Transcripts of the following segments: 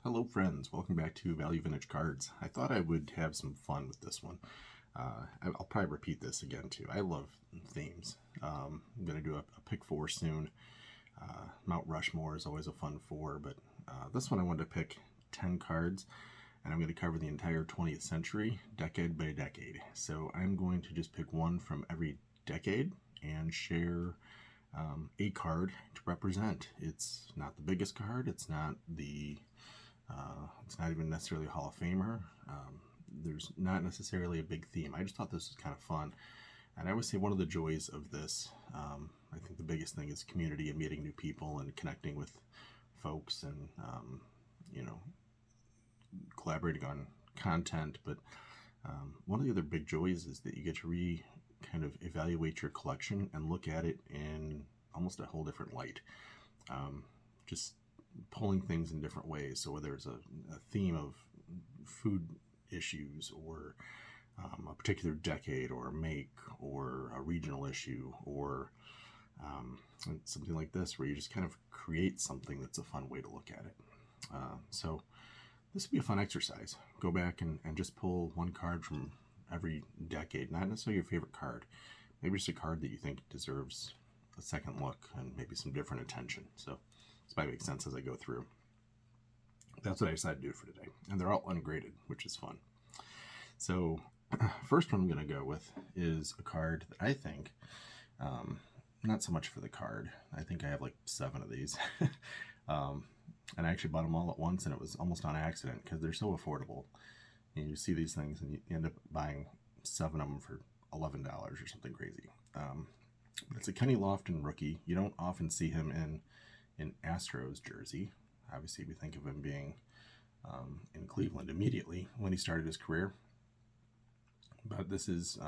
Hello friends, welcome back to Value Vintage Cards. I thought I would have some fun with this one. I'll probably repeat this again too. I love themes. I'm going to do a pick four soon. Mount Rushmore is always a fun four, but this one I wanted to pick 10 cards, and I'm going to cover the entire 20th century, decade by decade. So I'm going to just pick one from every decade and share a card to represent. It's not the biggest card, it's not even necessarily a Hall of Famer. There's not necessarily a big theme. I just thought this was kind of fun. And I would say one of the joys of this, I think the biggest thing is community and meeting new people and connecting with folks and, collaborating on content. But one of the other big joys is that you get to kind of evaluate your collection and look at it in almost a whole different light. Just pulling things in different ways. So whether it's a theme of food issues or a particular decade or a make or a regional issue or something like this where you just kind of create something that's a fun way to look at it. So this would be a fun exercise. Go back and just pull one card from every decade, not necessarily your favorite card, maybe just a card that you think deserves a second look and maybe some different attention. So this might make sense as I go through. That's what I decided to do for today. And they're all ungraded, which is fun. So first one I'm going to go with is a card that I think, not so much for the card. I think I have like 7 of these. And I actually bought them all at once, and it was almost on accident because they're so affordable. And you see these things and you end up buying 7 of them for $11 or something crazy. It's a Kenny Lofton rookie. You don't often see him in Astros jersey. Obviously, we think of him being in Cleveland immediately when he started his career. But this is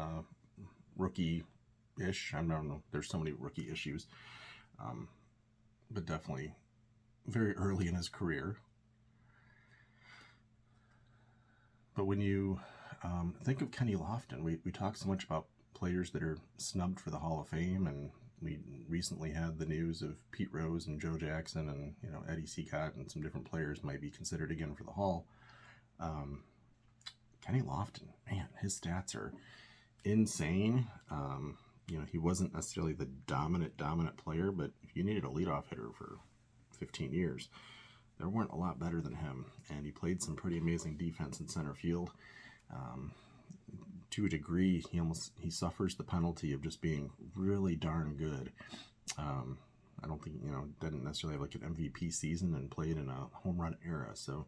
rookie-ish. I don't know. There's so many rookie issues. But definitely very early in his career. But when you think of Kenny Lofton, we talk so much about players that are snubbed for the Hall of Fame, and we recently had the news of Pete Rose and Joe Jackson and Eddie Seacott and some different players might be considered again for the Hall. Kenny Lofton, man, his stats are insane. He wasn't necessarily the dominant player, but if you needed a leadoff hitter for 15 years, there weren't a lot better than him, and he played some pretty amazing defense in center field. To a degree, he suffers the penalty of just being really darn good. I don't think, didn't necessarily have like an MVP season and played in a home run era, so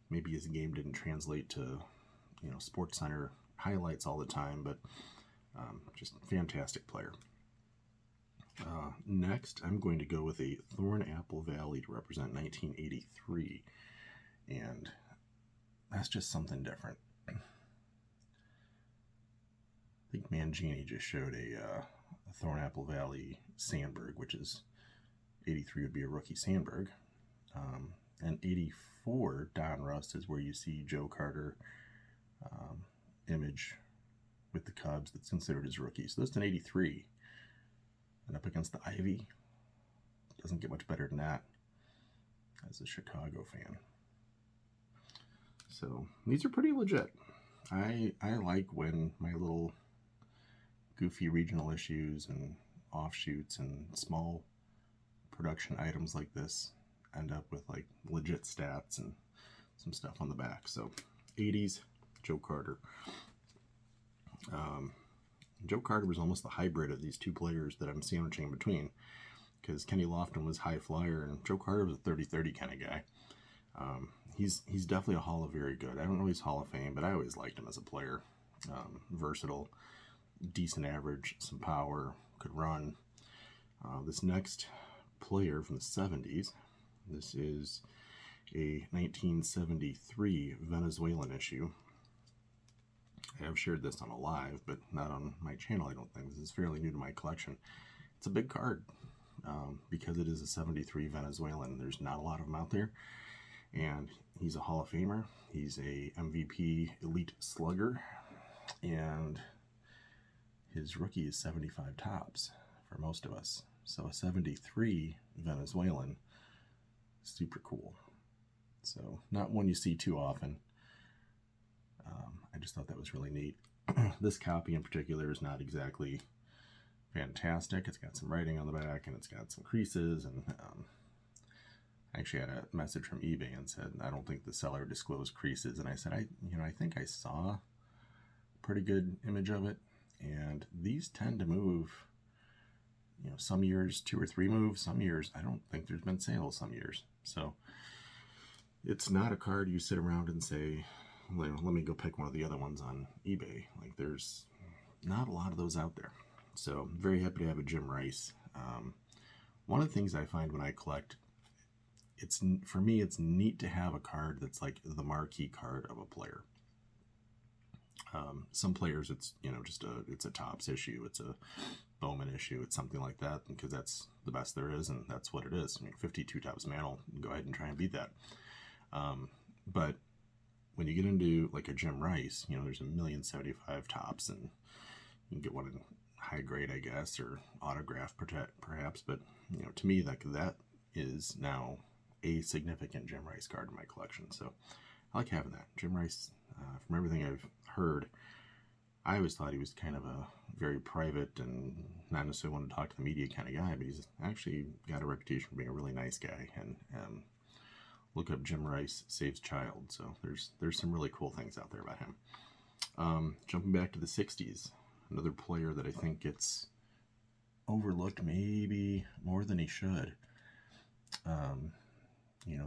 maybe his game didn't translate to, Sports Center highlights all the time, but just fantastic player. Next, I'm going to go with a Thorn-Apple Valley to represent 1983, and that's just something different. I think Mangini just showed a Thorn-Apple Valley Sandberg, which is 83 would be a rookie Sandberg, and 84 Donruss is where you see Joe Carter image with the Cubs that's considered his rookie. So that's an 83. And up against the Ivy, doesn't get much better than that as a Chicago fan. So these are pretty legit. I like when my little goofy regional issues and offshoots and small production items like this end up with like legit stats and some stuff on the back. So 80s, Joe Carter. Joe Carter was almost the hybrid of these two players that I'm sandwiching between, because Kenny Lofton was high flyer and Joe Carter was a 30-30 kind of guy. He's definitely a Hall of Very good. I don't know he's Hall of Fame, but I always liked him as a player. Versatile, decent average, some power, could run. This next player from the 70s, this is a 1973 Venezuelan issue. I have shared this on a live, but not on my channel, I don't think. This is fairly new to my collection. It's a big card because it is a 73 Venezuelan. There's not a lot of them out there. And he's a Hall of Famer. He's a MVP elite slugger. And his rookie is 75 tops for most of us. So a 73 Venezuelan, super cool. So not one you see too often. I just thought that was really neat. This copy in particular is not exactly fantastic. It's got some writing on the back and it's got some creases, and I actually had a message from eBay and said, I don't think the seller disclosed creases. And I said, I think I saw a pretty good image of it. And these tend to move, some years 2 or 3 moves, some years I don't think there's been sales some years. So it's not a card you sit around and say, let me go pick one of the other ones on eBay. Like, there's not a lot of those out there. So I'm very happy to have a Jim Rice. One of the things I find when I collect, for me, it's neat to have a card that's like the marquee card of a player. Some players, it's it's a Topps issue, it's a Bowman issue, it's something like that, because that's the best there is, and that's what it is. 52 Topps Mantle, go ahead and try and beat that. But when you get into like a Jim Rice, there's 1,075 Topps, and you can get one in high grade, I guess, or autograph perhaps. But to me, that is now a significant Jim Rice card in my collection. So I like having that. Jim Rice, from everything I've heard, I always thought he was kind of a very private and not necessarily want to talk to the media kind of guy, but he's actually got a reputation for being a really nice guy. And look up Jim Rice Saves Child. So there's some really cool things out there about him. Jumping back to the 60s, another player that I think gets overlooked maybe more than he should.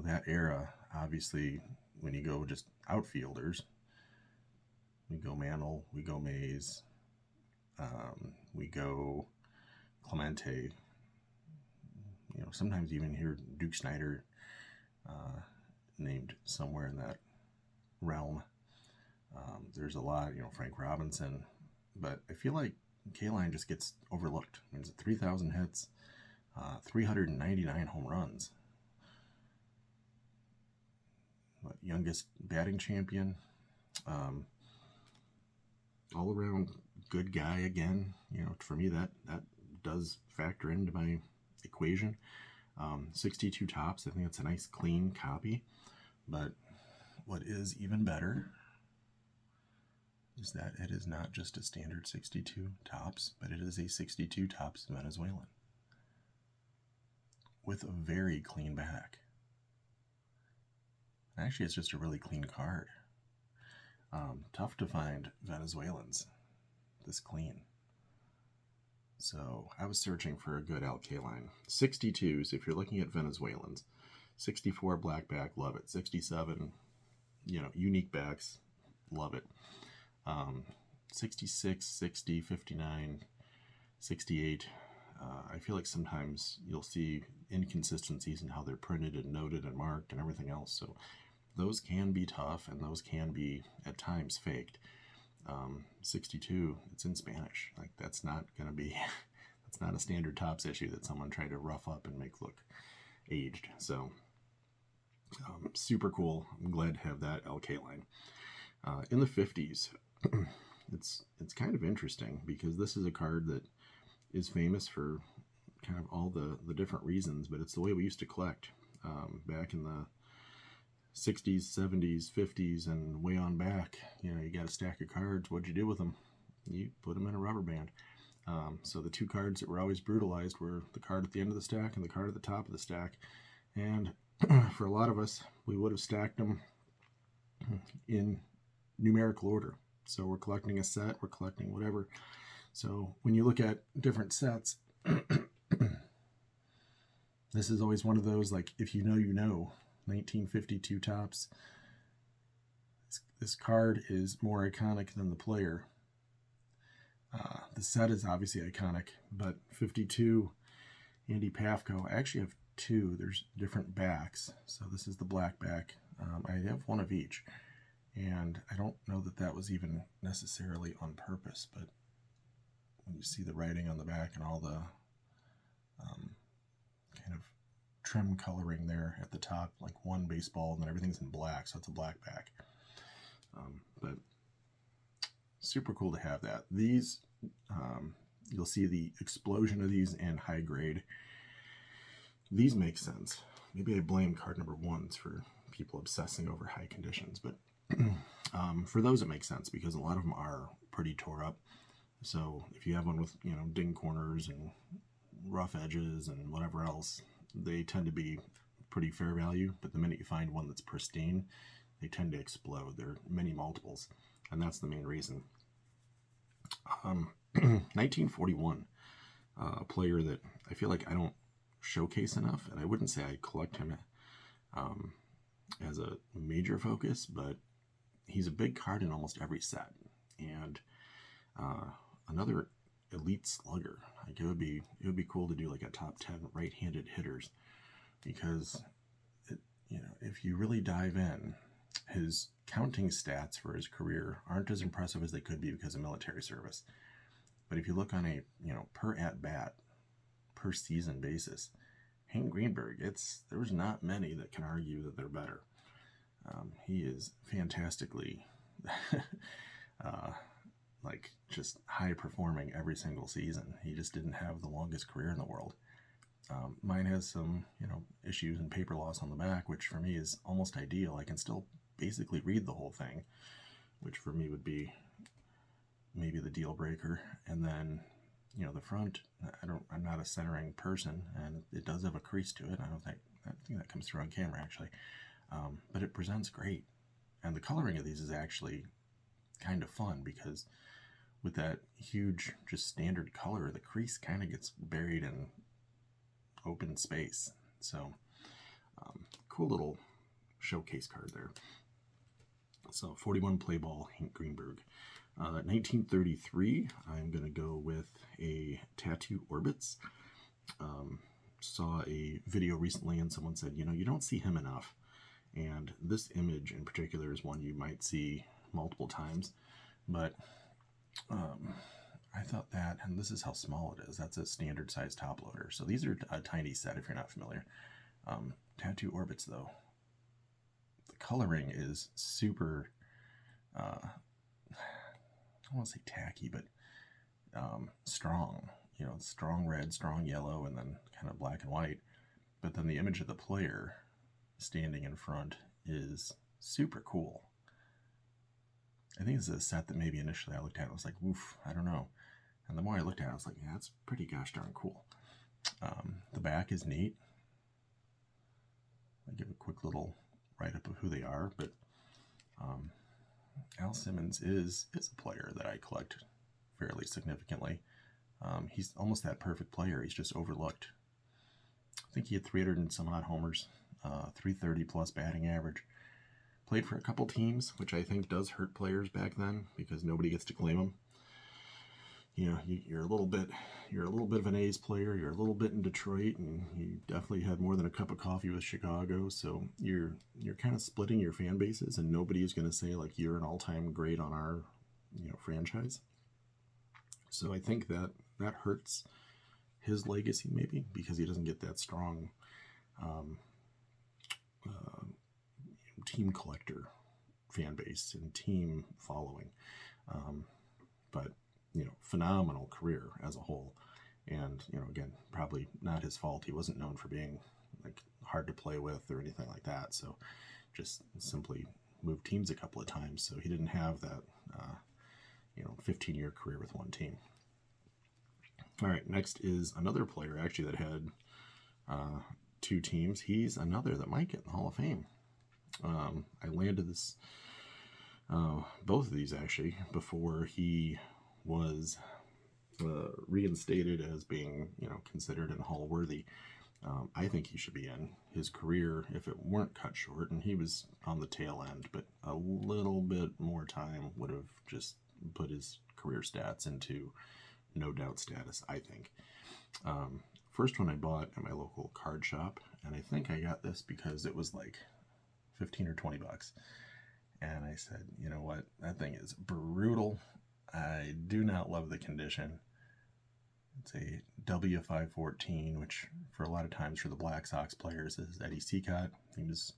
That era, obviously, when you go just outfielders, we go Mantle, we go Mays, we go Clemente. Sometimes you even hear Duke Snider named somewhere in that realm. There's a lot, Frank Robinson, but I feel like Kaline just gets overlooked. It's 3,000 hits, 399 home runs. Youngest batting champion. All around good guy again. For me, that does factor into my equation. 62 Topps, I think it's a nice clean copy. But what is even better is that it is not just a standard 62 Topps, but it is a 62 Topps Venezuelan with a very clean back. Actually, it's just a really clean card. Tough to find Venezuelans this clean. So I was searching for a good Al Kaline. 62s, if you're looking at Venezuelans. 64 black back, love it. 67, unique backs, love it. 66, 60, 59, 68. I feel like sometimes you'll see inconsistencies in how they're printed and noted and marked and everything else. So those can be tough, and those can be at times faked. 62, it's in Spanish. Like, that's not going to be, that's not a standard Topps issue that someone tried to rough up and make look aged. So super cool. I'm glad to have that Al Kaline. In the 50s, it's kind of interesting because this is a card that is famous for kind of all the different reasons, but it's the way we used to collect back in the 60s, 70s, 50s, and way on back. You got a stack of cards. What'd you do with them? You put them in a rubber band. So the two cards that were always brutalized were the card at the end of the stack and the card at the top of the stack. And for a lot of us, we would have stacked them in numerical order. So we're collecting a set, we're collecting whatever. So when you look at different sets, this is always one of those, like, if you know, 1952 Topps. This card is more iconic than the player. The set is obviously iconic, but 52 Andy Pafko. I actually have two. There's different backs. So this is the black back. I have one of each. And I don't know that was even necessarily on purpose, but when you see the writing on the back and all the kind of trim coloring there at the top, like one baseball, and then everything's in black, so it's a black back. But super cool to have that. These, you'll see the explosion of these in high grade. These make sense maybe I blame card number ones for people obsessing over high conditions, but for those it makes sense because a lot of them are pretty tore up. So if you have one with, ding corners and rough edges and whatever else, they tend to be pretty fair value. But the minute you find one that's pristine, they tend to explode. There are many multiples, and that's the main reason. 1941, a player that I feel like I don't showcase enough, and I wouldn't say I collect him as a major focus, but he's a big card in almost every set. And another elite slugger. Like it would be cool to do like a top 10 right-handed hitters, because if you really dive in, his counting stats for his career aren't as impressive as they could be because of military service. But if you look on a per at bat, per season basis, Hank Greenberg, there's not many that can argue that they're better. He is fantastically like just high performing every single season. He just didn't have the longest career in the world. Mine has some, issues and paper loss on the back, which for me is almost ideal. I can still basically read the whole thing, which for me would be maybe the deal breaker. And then, the front, I'm not a centering person, and it does have a crease to it. I think that comes through on camera actually. But it presents great. And the coloring of these is actually kind of fun because with that huge, just standard color, the crease kind of gets buried in open space. So, cool little showcase card there. So, 41 play ball, Hank Greenberg. 1933, I'm going to go with a Tattoo Orbits. Saw a video recently and someone said, you don't see him enough. And this image in particular is one you might see multiple times. But I thought that, and this is how small it is. That's a standard size top loader. So these are a tiny set if you're not familiar. Tattoo Orbits, though, the coloring is super, I don't want to say tacky, but strong. Strong red, strong yellow, and then kind of black and white. But then the image of the player standing in front is super cool. I think this is a set that maybe initially I looked at and was like, oof, I don't know. And the more I looked at it, I was like, yeah, that's pretty gosh darn cool. The back is neat. I'll give a quick little write-up of who they are, but Al Simmons is a player that I collect fairly significantly. He's almost that perfect player. He's just overlooked. I think he had 300 and some odd homers, 330 plus batting average. Played for a couple teams, which I think does hurt players back then because nobody gets to claim them. You're a little bit of an A's player. You're a little bit in Detroit, and you definitely had more than a cup of coffee with Chicago. So you're kind of splitting your fan bases, and nobody is going to say like you're an all-time great on our franchise. So I think that hurts his legacy maybe because he doesn't get that strong team collector fan base and team following. But phenomenal career as a whole. And, again, probably not his fault. He wasn't known for being like hard to play with or anything like that. So just simply moved teams a couple of times. So he didn't have that, 15-year career with one team. All right, next is another player actually that had two teams. He's another that might get in the Hall of Fame. I landed this, both of these actually, before he was reinstated as being, considered in Hall worthy. I think he should be in. His career, if it weren't cut short, and he was on the tail end, but a little bit more time would have just put his career stats into no doubt status, I think. First one I bought at my local card shop, and I think I got this because it was like 15 or 20 bucks. And I said, you know what, that thing is brutal. I do not love the condition. It's a W514, which for a lot of times for the Black Sox players is Eddie Cicotte. He was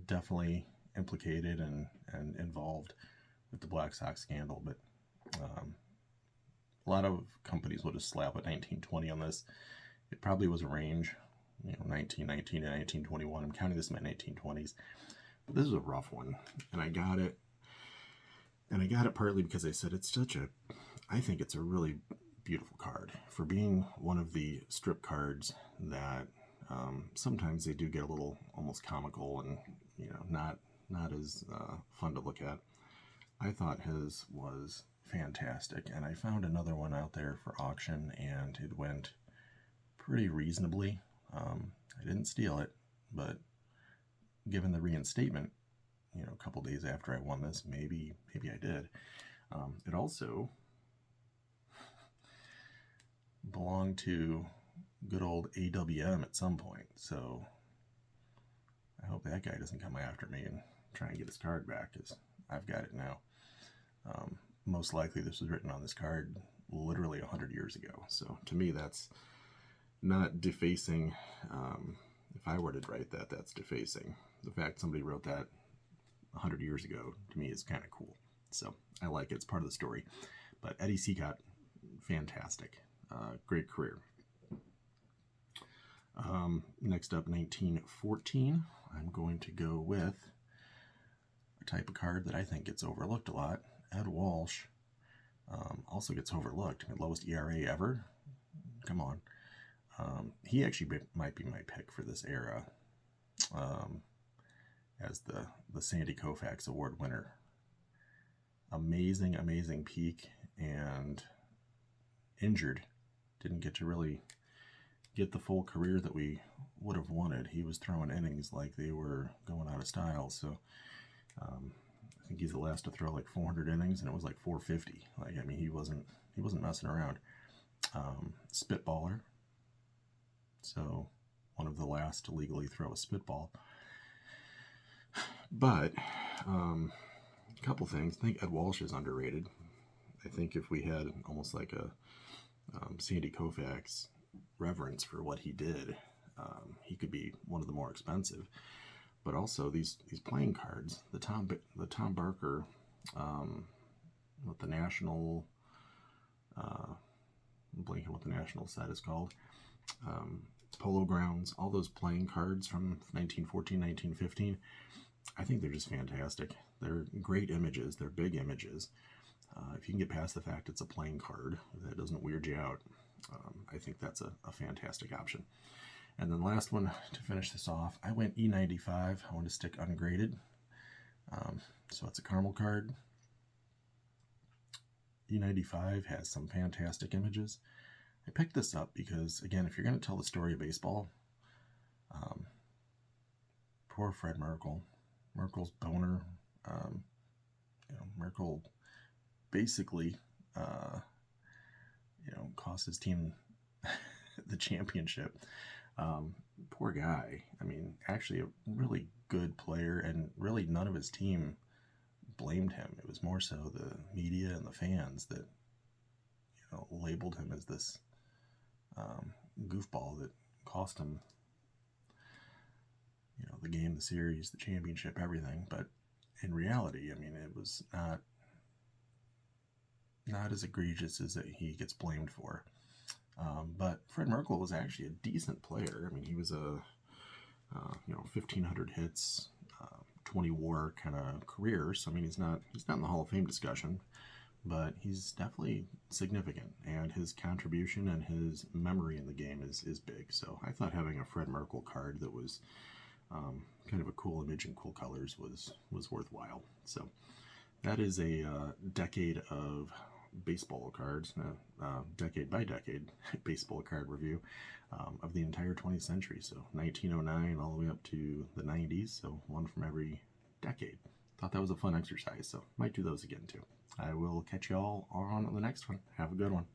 definitely implicated and involved with the Black Sox scandal, but a lot of companies will just slap a 1920 on this. It probably was a range, 1919 to 1921. I'm counting this in my 1920s. But this is a rough one, and I got it. And I got it partly because I said I think it's a really beautiful card for being one of the strip cards that sometimes they do get a little almost comical and not as fun to look at. I thought his was fantastic, and I found another one out there for auction, and it went pretty reasonably. I didn't steal it, but given the reinstatement, a couple days after I won this, maybe I did. It also belonged to good old AWM at some point, so I hope that guy doesn't come after me and try and get his card back, because I've got it now. Most likely this was written on this card literally 100 years ago, so to me that's not defacing. If I were to write that, that's defacing. The fact somebody wrote that 100 years ago, to me, is kind of cool. So I like it. It's part of the story. But Eddie Cicotte, fantastic. Great career. Next up, 1914. I'm going to go with a type of card that I think gets overlooked a lot. Ed Walsh also gets overlooked. Lowest ERA ever. Come on. He actually might be my pick for this era. As the Sandy Koufax Award winner. Amazing peak, and injured. Didn't get to really get the full career that we would have wanted. He was throwing innings like they were going out of style, so I think he's the last to throw like 400 innings, and it was like 450. He wasn't messing around. Spitballer. So one of the last to legally throw a spitball. But a couple things. I think Ed Walsh is underrated. I think if we had almost like a Sandy Koufax reverence for what he did, he could be one of the more expensive. But also these playing cards, the Tom Barker, what the national, I'm blanking what the national set is called. Polo Grounds, all those playing cards from 1914, 1915, I think they're just fantastic. They're great images. They're big images. If you can get past the fact it's a playing card, that doesn't weird you out, I think that's a fantastic option. And then last one to finish this off, I went E95. I want to stick ungraded. So it's a caramel card. E95 has some fantastic images. I picked this up because, again, if you're going to tell the story of baseball, poor Fred Merkle. Merkle's boner. Merkle basically, cost his team the championship. Poor guy. Actually a really good player, and really none of his team blamed him. It was more so the media and the fans that, labeled him as this goofball that cost him, the game, the series, the championship, everything. But in reality, it was not as egregious as that he gets blamed for. But Fred Merkle was actually a decent player. He was a 1,500 hits, 20 WAR kind of career. So he's not in the Hall of Fame discussion, but he's definitely significant, and his contribution and his memory in the game is big. So I thought having a Fred Merkle card that was kind of a cool image and cool colors was worthwhile. So that is a decade of baseball cards, decade by decade baseball card review of the entire 20th century. So 1909 all the way up to the 90s. So one from every decade. Thought that was a fun exercise, so might do those again too. I will catch you all on the next one. Have a good one.